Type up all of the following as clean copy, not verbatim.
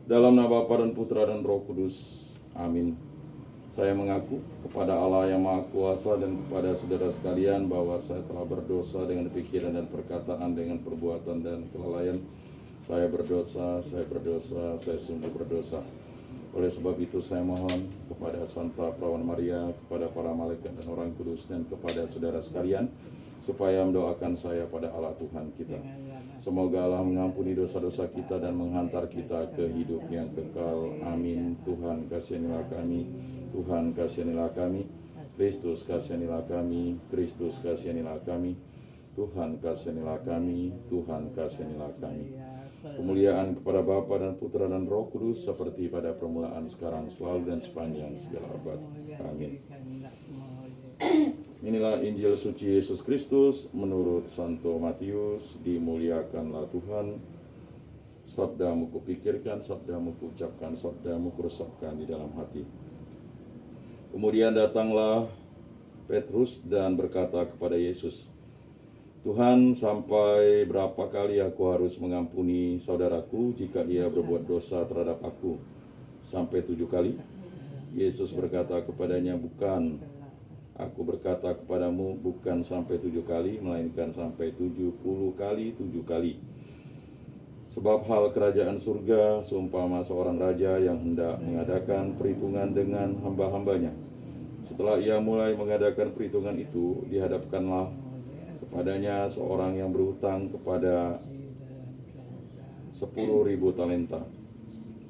Dalam nama Bapa dan Putra dan Roh Kudus. Amin. Saya mengaku kepada Allah yang Maha Kuasa dan kepada saudara sekalian bahwa saya telah berdosa dengan pikiran dan perkataan, dengan perbuatan dan kelalaian. Saya berdosa, saya sungguh berdosa. Oleh sebab itu saya mohon kepada Santa Perawan Maria, kepada para malaikat dan orang kudus, dan kepada saudara sekalian, supaya mendoakan saya pada Allah Tuhan kita. Semoga Allah mengampuni dosa-dosa kita dan menghantar kita ke hidup yang kekal. Amin. Tuhan kasihanilah kami, Tuhan kasihanilah kami, Kristus kasihanilah kami, Kristus kasihanilah kami, Tuhan kasihanilah kami, Tuhan kasihanilah kami. Kemuliaan kepada Bapa dan Putra dan Roh Kudus, seperti pada permulaan, sekarang, selalu, dan sepanjang segala abad. Amin. Inilah Injil suci Yesus Kristus menurut Santo Matius. Dimuliakanlah Tuhan. Sabdamu kupikirkan, sabdamu kuucapkan, sabdamu kuresapkan di dalam hati. Kemudian datanglah Petrus dan berkata kepada Yesus, Tuhan, sampai berapa kali aku harus mengampuni saudaraku jika ia berbuat dosa terhadap aku? Sampai 7 kali? Yesus berkata kepadanya, bukan. Aku berkata kepadamu, bukan sampai 7 kali, melainkan sampai 70 kali 7 kali. Sebab hal kerajaan surga seumpama seorang raja yang hendak mengadakan perhitungan dengan hamba-hambanya. Setelah ia mulai mengadakan perhitungan itu, dihadapkanlah kepadanya seorang yang berhutang kepada 10.000 talenta.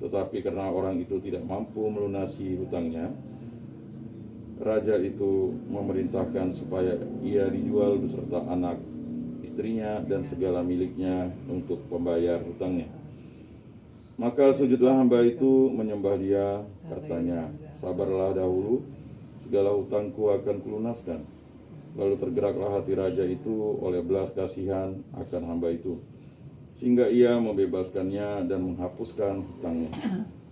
Tetapi karena orang itu tidak mampu melunasi hutangnya, raja itu memerintahkan supaya ia dijual beserta anak, istrinya, dan segala miliknya untuk membayar hutangnya. Maka sujudlah hamba itu menyembah dia, katanya, sabarlah dahulu, segala hutangku akan kulunaskan. Lalu tergeraklah hati raja itu oleh belas kasihan akan hamba itu, sehingga ia membebaskannya dan menghapuskan hutangnya.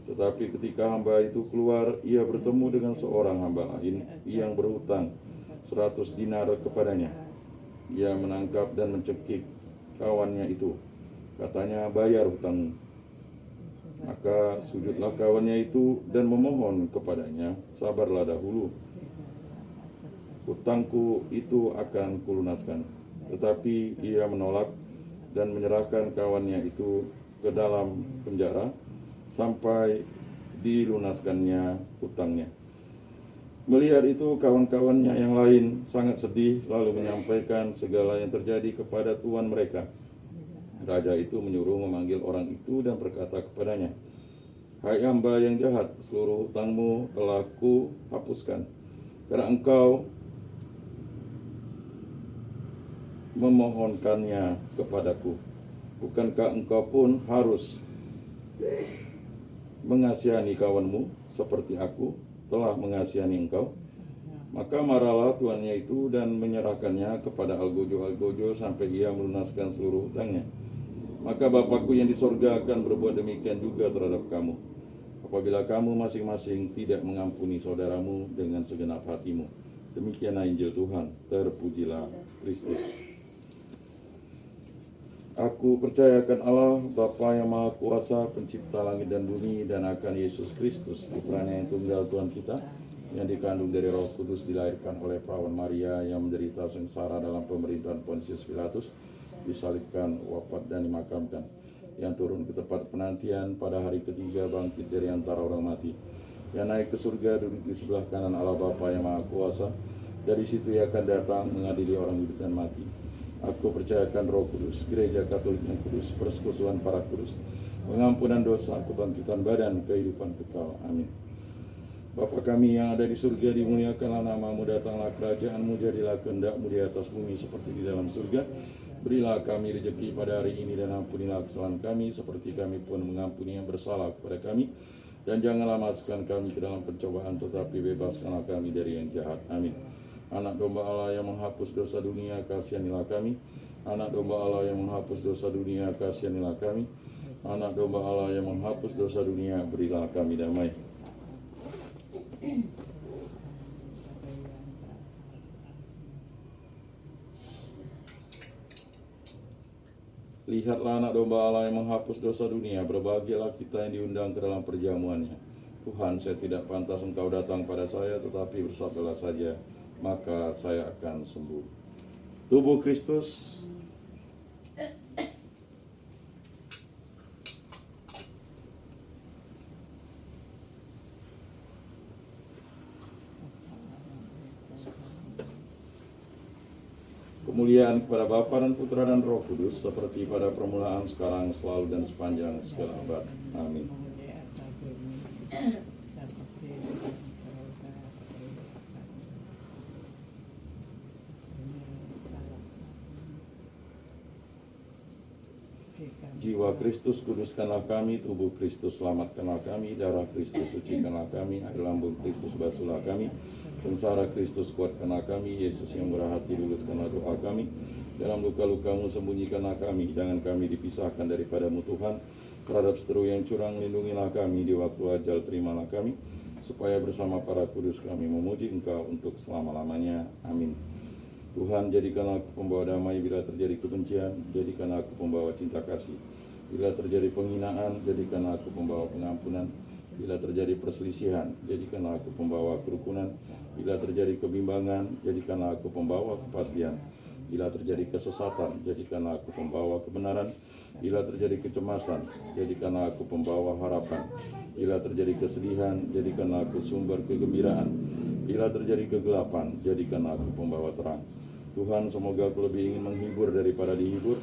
Tetapi ketika hamba itu keluar, ia bertemu dengan seorang hamba lain yang berhutang 100 dinar kepadanya. Ia menangkap dan mencekik kawannya itu, katanya, bayar hutangmu. Maka sujudlah kawannya itu dan memohon kepadanya, sabarlah dahulu, hutangku itu akan kulunaskan. Tetapi ia menolak dan menyerahkan kawannya itu ke dalam penjara sampai dilunaskannya hutangnya. Melihat itu, kawan-kawannya yang lain sangat sedih, lalu menyampaikan segala yang terjadi kepada tuan mereka. Raja itu menyuruh memanggil orang itu dan berkata kepadanya, hai hamba yang jahat, seluruh hutangmu telah ku hapuskan, karena engkau memohonkannya kepadaku. Bukankah engkau pun harus mengasihani kawanmu seperti aku telah mengasihani engkau? Maka marahlah tuannya itu dan menyerahkannya kepada algojo-algojo sampai ia melunaskan seluruh hutangnya. Maka Bapakku yang di sorga akan berbuat demikian juga terhadap kamu, apabila kamu masing-masing tidak mengampuni saudaramu dengan segenap hatimu. Demikianlah Injil Tuhan. Terpujilah Kristus. Aku percaya akan Allah, Bapa yang Maha Kuasa, pencipta langit dan bumi, dan akan Yesus Kristus, putranya yang tunggal Tuhan kita, yang dikandung dari Roh Kudus, dilahirkan oleh Perawan Maria, yang menderita sengsara dalam pemerintahan Pontius Pilatus, disalibkan, wafat, dan dimakamkan, yang turun ke tempat penantian, pada hari ketiga bangkit dari antara orang mati, yang naik ke surga, duduk di sebelah kanan Allah Bapa yang Maha Kuasa. Dari situ ia akan datang mengadili orang hidup dan mati. Aku percayakan Roh Kudus, Gereja Katolik yang kudus, persekutuan para kudus, pengampunan dosa, kebangkitan badan, kehidupan kekal. Amin. Bapa kami yang ada di surga, dimuliakanlah namamu, datanglah kerajaanmu, jadilah kehendakmu di atas bumi seperti di dalam surga. Berilah kami rezeki pada hari ini, dan ampunilah kesalahan kami seperti kami pun mengampuni yang bersalah kepada kami. Dan janganlah masukkan kami ke dalam pencobaan, tetapi bebaskanlah kami dari yang jahat. Amin. Anak domba Allah yang menghapus dosa dunia, kasihanilah kami. Anak domba Allah yang menghapus dosa dunia, kasihanilah kami. Anak domba Allah yang menghapus dosa dunia, berilah kami damai. Lihatlah anak domba Allah yang menghapus dosa dunia. Berbahagialah kita yang diundang ke dalam perjamuannya. Tuhan, saya tidak pantas Engkau datang pada saya, tetapi bersabdalah saja, maka saya akan sembuh. Tubuh Kristus. Kemuliaan kepada Bapa dan Putra dan Roh Kudus, seperti pada permulaan, sekarang, selalu, dan sepanjang segala abad. Amin. Jiwa Kristus kuduskanlah kami, tubuh Kristus selamatkanlah kami, darah Kristus sucikanlah kami, air lambung Kristus basuhlah kami, sengsara Kristus kuatkanlah kami, Yesus yang murah hati luluskanlah doa kami, dalam luka-lukamu sembunyikanlah kami, jangan kami dipisahkan daripadamu Tuhan, terhadap seteru yang curang lindungilah kami, di waktu ajal terimalah kami, supaya bersama para kudus kami memuji Engkau untuk selama-lamanya. Amin. Tuhan, jadikanlah aku pembawa damai bila terjadi kebencian, jadikanlah aku pembawa cinta kasih. Bila terjadi penghinaan, jadikanlah aku pembawa pengampunan. Bila terjadi perselisihan, jadikanlah aku pembawa kerukunan. Bila terjadi kebimbangan, jadikanlah aku pembawa kepastian. Bila terjadi kesesatan, jadikanlah aku pembawa kebenaran. Bila terjadi kecemasan, jadikanlah aku pembawa harapan. Bila terjadi kesedihan, jadikanlah aku sumber kegembiraan. Bila terjadi kegelapan, jadikanlah aku pembawa terang. Tuhan, semoga aku lebih ingin menghibur daripada dihibur,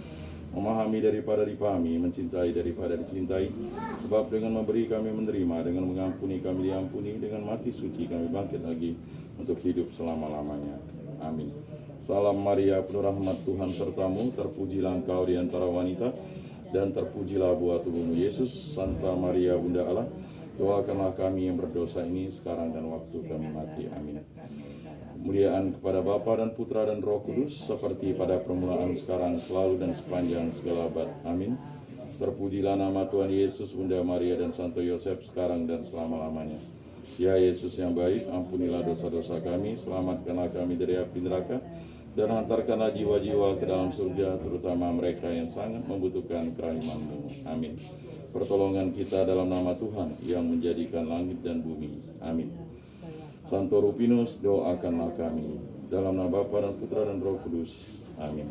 memahami daripada dipahami, mencintai daripada dicintai. Sebab dengan memberi kami menerima, dengan mengampuni kami diampuni, dengan mati suci kami bangkit lagi untuk hidup selama-lamanya. Amin. Salam Maria, penuh rahmat Tuhan sertamu, terpujilah engkau di antara wanita, dan terpujilah buah tubuhmu Yesus. Santa Maria Bunda Allah, doakanlah kami yang berdosa ini sekarang dan waktu kami mati. Amin. Kemuliaan kepada Bapa dan Putra dan Roh Kudus, seperti pada permulaan, sekarang, selalu, dan sepanjang segala abad. Amin. Terpujilah nama Tuhan Yesus, Bunda Maria, dan Santo Yosef, sekarang dan selama-lamanya. Ya Yesus yang baik, ampunilah dosa-dosa kami, selamatkanlah kami dari api neraka, dan hantarkanlah jiwa-jiwa ke dalam surga, terutama mereka yang sangat membutuhkan kerahiman-Mu. Amin. Pertolongan kita dalam nama Tuhan yang menjadikan langit dan bumi. Amin. Santo Rupinus, doakanlah kami. Dalam nama Bapa dan Putra dan Roh Kudus. Amin.